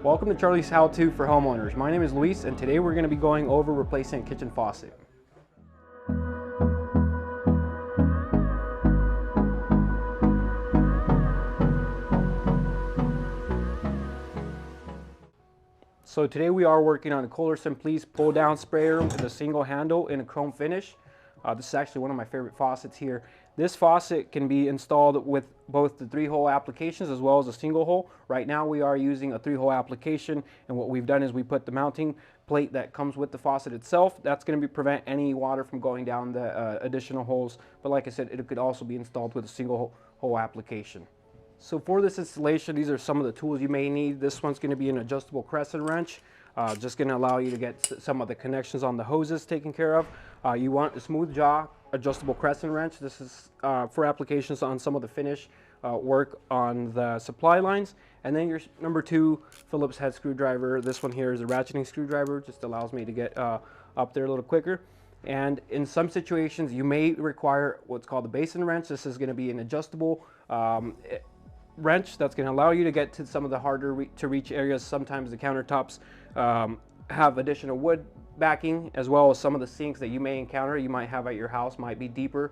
Welcome to Charlie's How To for Homeowners. My name is Luis, and today we're going to be going over replacing a kitchen faucet. So today we are working on a Kohler Simplyce pull down sprayer with a single handle in a chrome finish. This is actually one of my favorite faucets here. This faucet can be installed with both the 3-hole applications as well as a single hole. Right now we are using a 3-hole application, and what we've done is we put the mounting plate that comes with the faucet itself. That's going to prevent any water from going down the additional holes, but like I said, it could also be installed with a single hole application. So for this installation, these are some of the tools you may need. This one's going to be an adjustable crescent wrench, just going to allow you to get some of the connections on the hoses taken care of. You want a smooth jaw adjustable crescent wrench. This is for applications on some of the finish work on the supply lines. And then your number 2 Phillips head screwdriver. This one here is a ratcheting screwdriver, just allows me to get up there a little quicker. And in some situations you may require what's called a basin wrench. This is going to be an adjustable wrench that's going to allow you to get to some of the harder to reach areas. Sometimes the countertops have additional wood backing, as well as some of the sinks that you may encounter, you might have at your house, might be deeper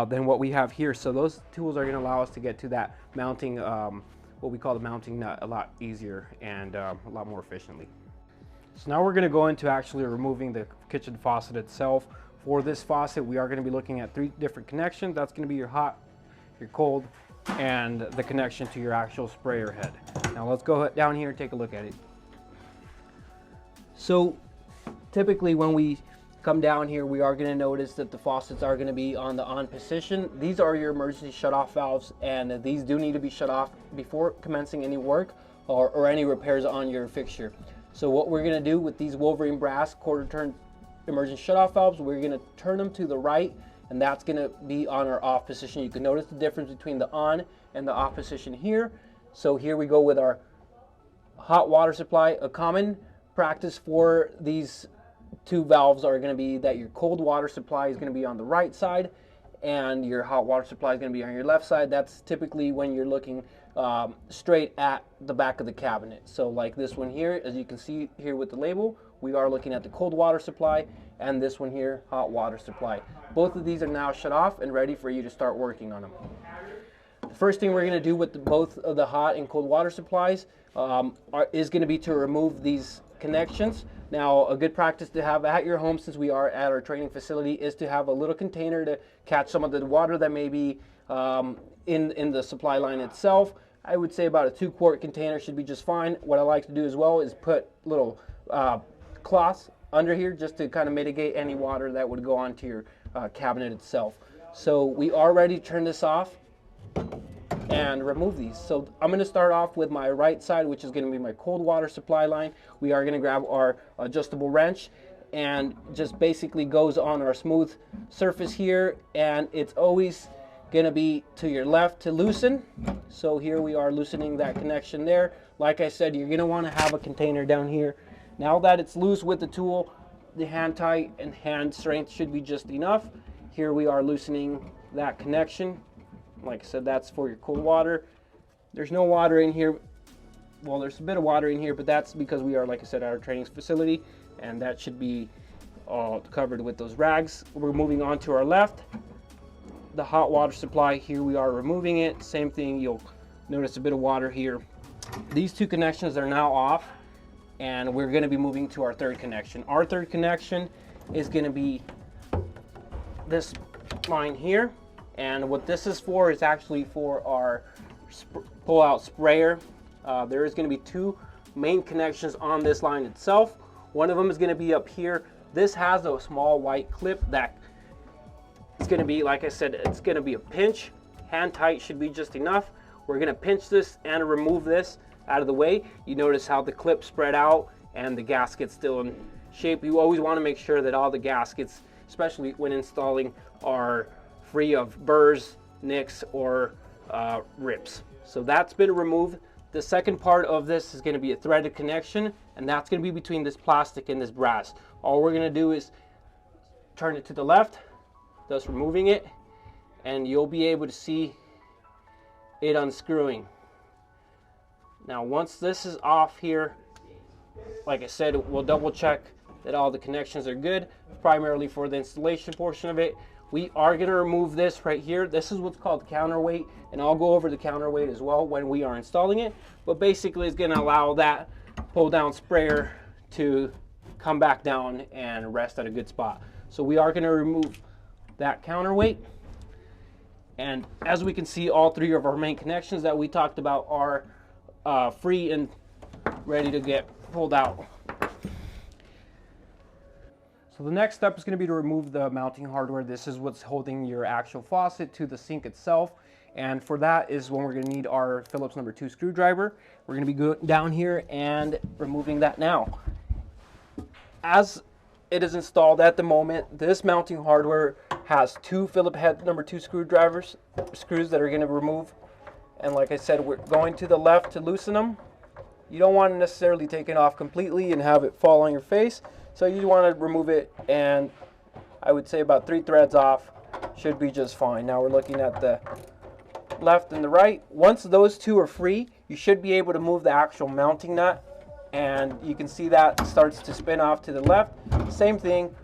than what we have here. So those tools are going to allow us to get to that mounting, what we call the mounting nut, a lot easier and a lot more efficiently. So now we're going to go into actually removing the kitchen faucet itself. For this faucet, we are going to be looking at 3 different connections. That's going to be your hot, your cold, and the connection to your actual sprayer head. Now let's go down here and take a look at it. So typically when we come down here, we are going to notice that the faucets are going to be on the on position. These are your emergency shut-off valves, and these do need to be shut off before commencing any work or any repairs on your fixture. So what we're going to do with these Wolverine brass quarter-turn emergency shut-off valves, we're going to turn them to the right, and that's going to be on our off position. You can notice the difference between the on and the off position here. So here we go with our hot water supply. A common practice for these 2 valves are going to be that your cold water supply is going to be on the right side and your hot water supply is going to be on your left side. That's typically when you're looking straight at the back of the cabinet. So like this one here, as you can see here with the label, we are looking at the cold water supply, and this one here, hot water supply. Both of these are now shut off and ready for you to start working on them. The first thing we're going to do with both of the hot and cold water supplies is going to be to remove these connections. Now, a good practice to have at your home, since we are at our training facility, is to have a little container to catch some of the water that may be in the supply line itself. I would say about a 2-quart container should be just fine. What I like to do as well is put little cloths under here just to kind of mitigate any water that would go onto your cabinet itself. So we are ready to turn this off and remove these. So I'm going to start off with my right side, which is going to be my cold water supply line. We are going to grab our adjustable wrench, and just basically goes on our smooth surface here, and it's always going to be to your left to loosen. So here we are loosening that connection there. Like I said, you're going to want to have a container down here. Now that it's loose with the tool, the hand tight and hand strength should be just enough. Here we are loosening that connection. Like I said, that's for your cold water. There's no water in here. Well, there's a bit of water in here, but that's because we are, like I said, at our training facility, and that should be all covered with those rags. We're moving on to our left. The hot water supply, here we are removing it. Same thing, you'll notice a bit of water here. These 2 connections are now off, and we're going to be moving to our 3rd connection. Our 3rd connection is going to be this line here, and what this is for is actually for our pull-out sprayer. There is going to be 2 main connections on this line itself. One of them is going to be up here. This has a small white clip that it's going to be, like I said, it's going to be a pinch. Hand tight should be just enough. We're going to pinch this and remove this out of the way. You notice how the clip spread out and the gasket's still in shape. You always want to make sure that all the gaskets, especially when installing, are free of burrs, nicks, or rips. So that's been removed. The second part of this is going to be a threaded connection, and that's going to be between this plastic and this brass. All we're going to do is turn it to the left, thus removing it, and you'll be able to see it unscrewing. Now once this is off here, like I said, we'll double check that all the connections are good, primarily for the installation portion of it. We are going to remove this right here. This is what's called counterweight, and I'll go over the counterweight as well when we are installing it. But basically, it's going to allow that pull down sprayer to come back down and rest at a good spot. So we are going to remove that counterweight. And as we can see, all three of our main connections that we talked about are free and ready to get pulled out. So the next step is going to be to remove the mounting hardware. This is what's holding your actual faucet to the sink itself. And for that is when we're going to need our Phillips number 2 screwdriver. We're going to be going down here and removing that now. As it is installed at the moment, this mounting hardware has 2 Phillips head number 2 screws that are going to remove. And like I said, we're going to the left to loosen them. You don't want to necessarily take it off completely and have it fall on your face. So you want to remove it, and I would say about 3 threads off should be just fine. Now we're looking at the left and the right. Once those 2 are free, you should be able to move the actual mounting nut, and you can see that starts to spin off to the left. Same thing.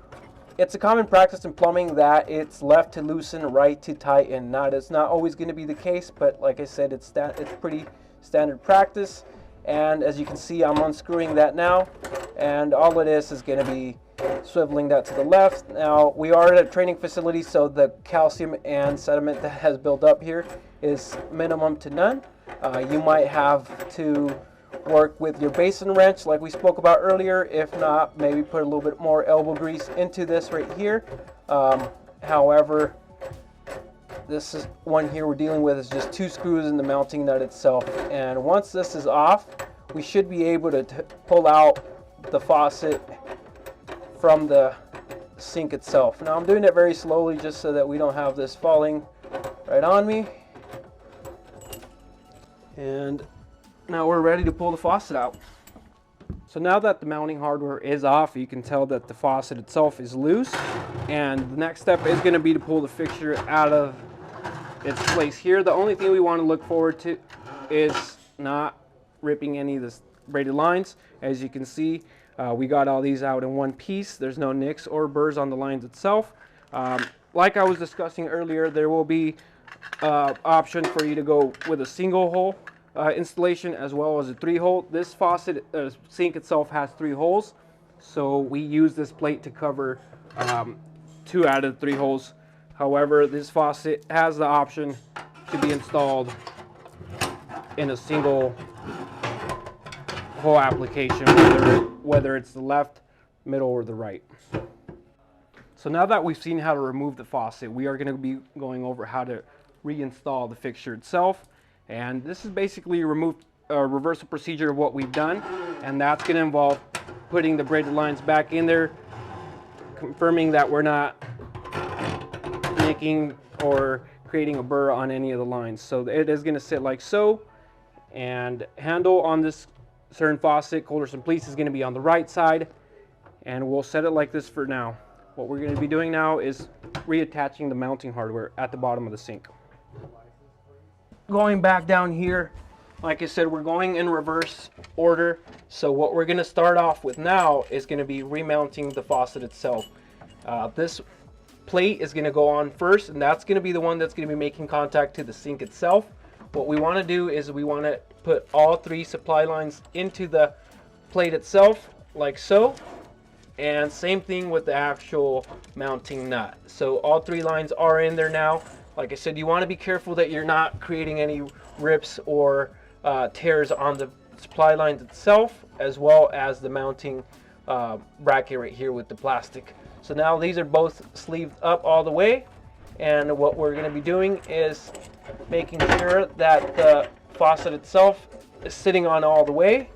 It's a common practice in plumbing that it's left to loosen, right to tighten. Now, it's not always going to be the case, but like I said, it's pretty standard practice. And as you can see, I'm unscrewing that now, and all it is going to be swiveling that to the left. Now, we are at a training facility, so the calcium and sediment that has built up here is minimum to none. You might have to work with your basin wrench like we spoke about earlier. If not, maybe put a little bit more elbow grease into this right here. However, this is one here we're dealing with is just 2 screws in the mounting nut itself. And once this is off, we should be able to pull out the faucet from the sink itself. Now I'm doing it very slowly just so that we don't have this falling right on me. And now we're ready to pull the faucet out. So now that the mounting hardware is off, you can tell that the faucet itself is loose. And the next step is going to be to pull the fixture out of its place here. The only thing we want to look forward to is not ripping any of the braided lines. As you can see, we got all these out in one piece. There's no nicks or burrs on the lines itself. Like I was discussing earlier, there will be option for you to go with a single hole installation as well as a 3-hole. This faucet sink itself has 3 holes, so we use this plate to cover 2 out of the 3 holes. However, this faucet has the option to be installed in a single hole application, whether it's the left, middle, or the right. So now that we've seen how to remove the faucet, we are going to be going over how to reinstall the fixture itself. And this is basically a reversal procedure of what we've done, and that's going to involve putting the braided lines back in there, confirming that we're not nicking or creating a burr on any of the lines. So it is going to sit like so, and handle on this certain faucet, Colderson Police, is going to be on the right side, and we'll set it like this for now. What we're going to be doing now is reattaching the mounting hardware at the bottom of the sink. Going back down here, like I said, we're going in reverse order. So what we're going to start off with now is going to be remounting the faucet itself. This plate is going to go on first, and that's going to be the one that's going to be making contact to the sink itself. What we want to do is we want to put all 3 supply lines into the plate itself, like so. And same thing with the actual mounting nut. So all 3 lines are in there now. Like I said, you want to be careful that you're not creating any rips or tears on the supply lines itself, as well as the mounting bracket right here with the plastic. So now these are both sleeved up all the way, and what we're going to be doing is making sure that the faucet itself is sitting on all the way,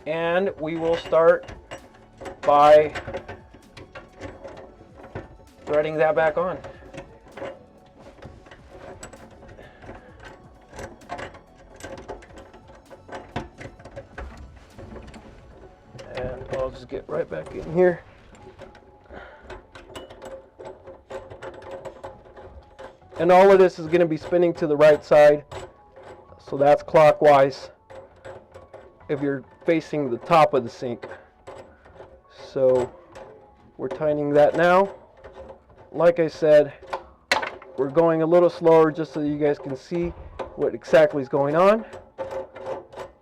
and we will start by threading that back on. And I'll just get right back in here. And all of this is going to be spinning to the right side, so that's clockwise if you're facing the top of the sink. So we're tightening that now. Like I said, we're going a little slower just so you guys can see what exactly is going on.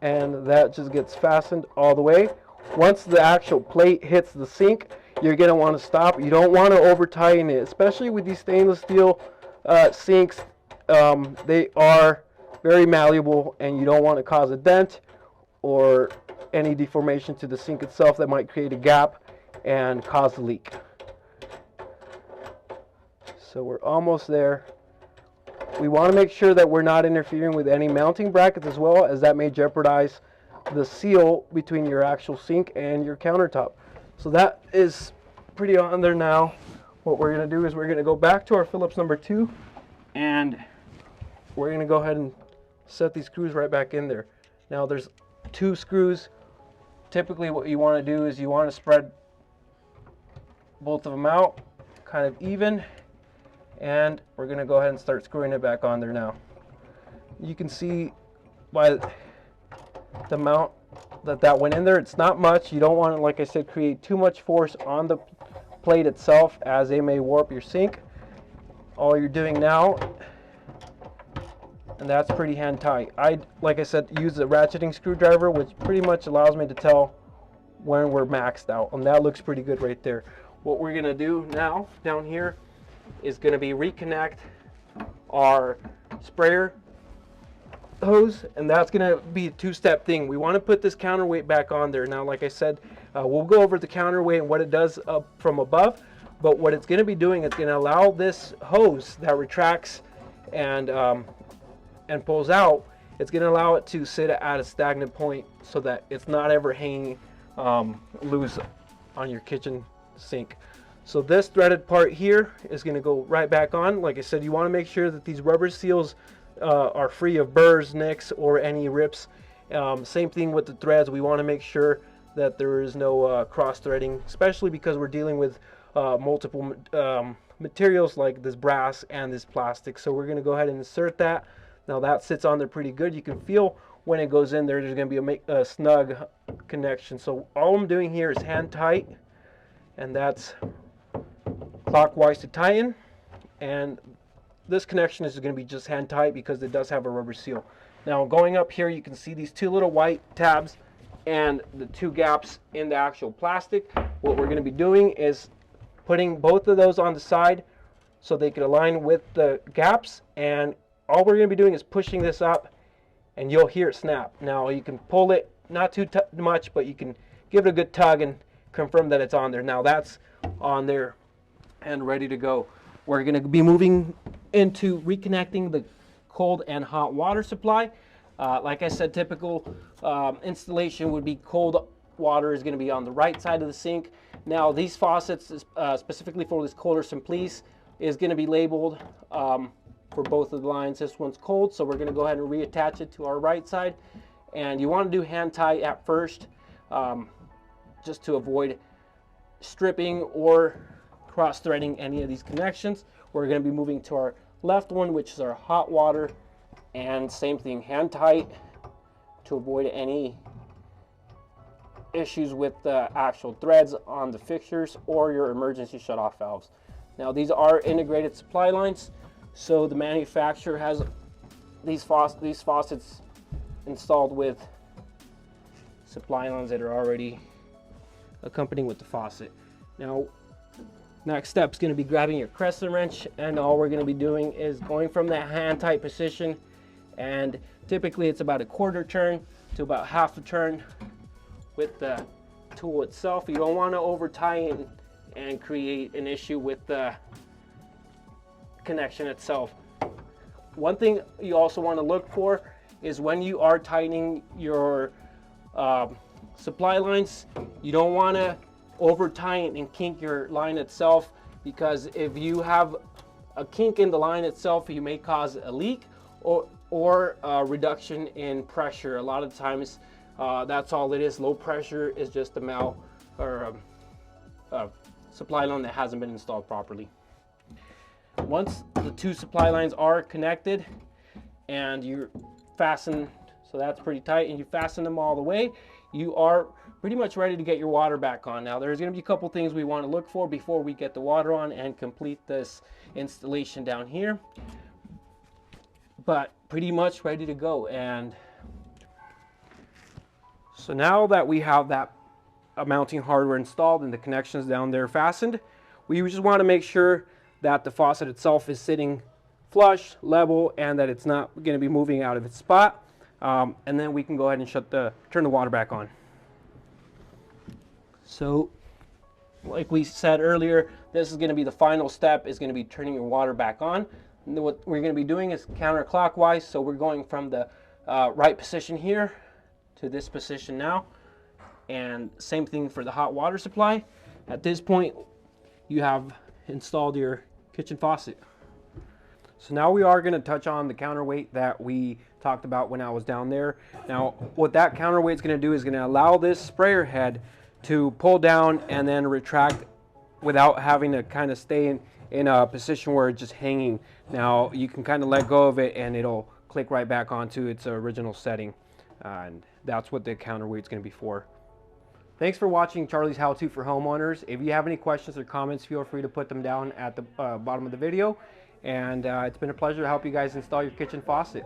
And that just gets fastened all the way. Once the actual plate hits the sink, you're going to want to stop. You don't want to over tighten it, especially with these stainless steel sinks. They are very malleable, and you don't want to cause a dent or any deformation to the sink itself that might create a gap and cause a leak. So we're almost there. We want to make sure that we're not interfering with any mounting brackets as well, as that may jeopardize the seal between your actual sink and your countertop. So that is pretty on there now. What we're going to do is we're going to go back to our Phillips number 2, and we're going to go ahead and set these screws right back in there. Now there's 2 screws. Typically what you want to do is you want to spread both of them out kind of even, and we're going to go ahead and start screwing it back on there now. You can see by the amount that went in there, it's not much. You don't want to, like I said, create too much force on the plate itself, as they may warp your sink. All you're doing now, and that's pretty hand tight. Like I said, use a ratcheting screwdriver, which pretty much allows me to tell when we're maxed out, and that looks pretty good right there. What we're gonna do now down here is gonna be reconnect our sprayer hose, and that's gonna be a 2-step thing. We want to put this counterweight back on there. Now, like I said, we'll go over the counterweight and what it does up from above, but what it's gonna be doing is gonna allow this hose that retracts and pulls out, it's gonna allow it to sit at a stagnant point so that it's not ever hanging loose on your kitchen sink. So this threaded part here is going to go right back on. Like I said, you want to make sure that these rubber seals are free of burrs, nicks, or any rips. Same thing with the threads. We want to make sure that there is no cross threading, especially because we're dealing with multiple materials like this brass and this plastic. So we're going to go ahead and insert that. Now that sits on there pretty good. You can feel when it goes in there, there's going to be a snug connection. So all I'm doing here is hand tight, and that's clockwise to tighten, and this connection is going to be just hand tight because it does have a rubber seal. Now going up here, you can see these 2 little white tabs and the 2 gaps in the actual plastic. What we're going to be doing is putting both of those on the side so they can align with the gaps, and all we're going to be doing is pushing this up, and you'll hear it snap. Now you can pull it, not too much, but you can give it a good tug and confirm that it's on there. Now that's on there and ready to go. We're going to be moving into reconnecting the cold and hot water supply. Like I said, typical installation would be cold water is going to be on the right side of the sink. Now these faucets, specifically for this Kohler Simplice, is going to be labeled for both of the lines. This one's cold, so we're going to go ahead and reattach it to our right side. And you want to do hand tie at first, just to avoid stripping or cross threading any of these connections. We're going to be moving to our left one, which is our hot water, and same thing, hand tight to avoid any issues with the actual threads on the fixtures or your emergency shutoff valves. Now these are integrated supply lines, so the manufacturer has these faucets installed with supply lines that are already accompanying with the faucet. Now next step is going to be grabbing your crescent wrench, and all we're going to be doing is going from that hand tight position, and typically it's about a 1/4 turn to about 1/2 turn with the tool itself. You don't want to over tighten and create an issue with the connection itself. One thing you also want to look for is when you are tightening your supply lines, you don't want to over tighten and kink your line itself, because if you have a kink in the line itself, you may cause a leak or a reduction in pressure. A lot of times that's all it is. Low pressure is just a supply line that hasn't been installed properly. Once the 2 supply lines are connected and you fasten, so that's pretty tight, and you fasten them all the way, you are pretty much ready to get your water back on. Now there's going to be a couple things we want to look for before we get the water on and complete this installation down here, but pretty much ready to go. And so now that we have that mounting hardware installed and the connections down there fastened, we just want to make sure that the faucet itself is sitting flush, level, and that it's not going to be moving out of its spot. And then we can go ahead and turn the water back on. So like we said earlier, this is going to be the final step, is going to be turning your water back on. And what we're going to be doing is counterclockwise. So we're going from the right position here to this position now. And same thing for the hot water supply. At this point, you have installed your kitchen faucet. So now we are going to touch on the counterweight that we talked about when I was down there. Now what that counterweight is going to do is going to allow this sprayer head to pull down and then retract without having to kind of stay in a position where it's just hanging. Now you can kind of let go of it and it'll click right back onto its original setting. And that's what the counterweight is going to be for. Thanks for watching Charlie's How To for Homeowners. If you have any questions or comments, feel free to put them down at the bottom of the video. And it's been a pleasure to help you guys install your kitchen faucet.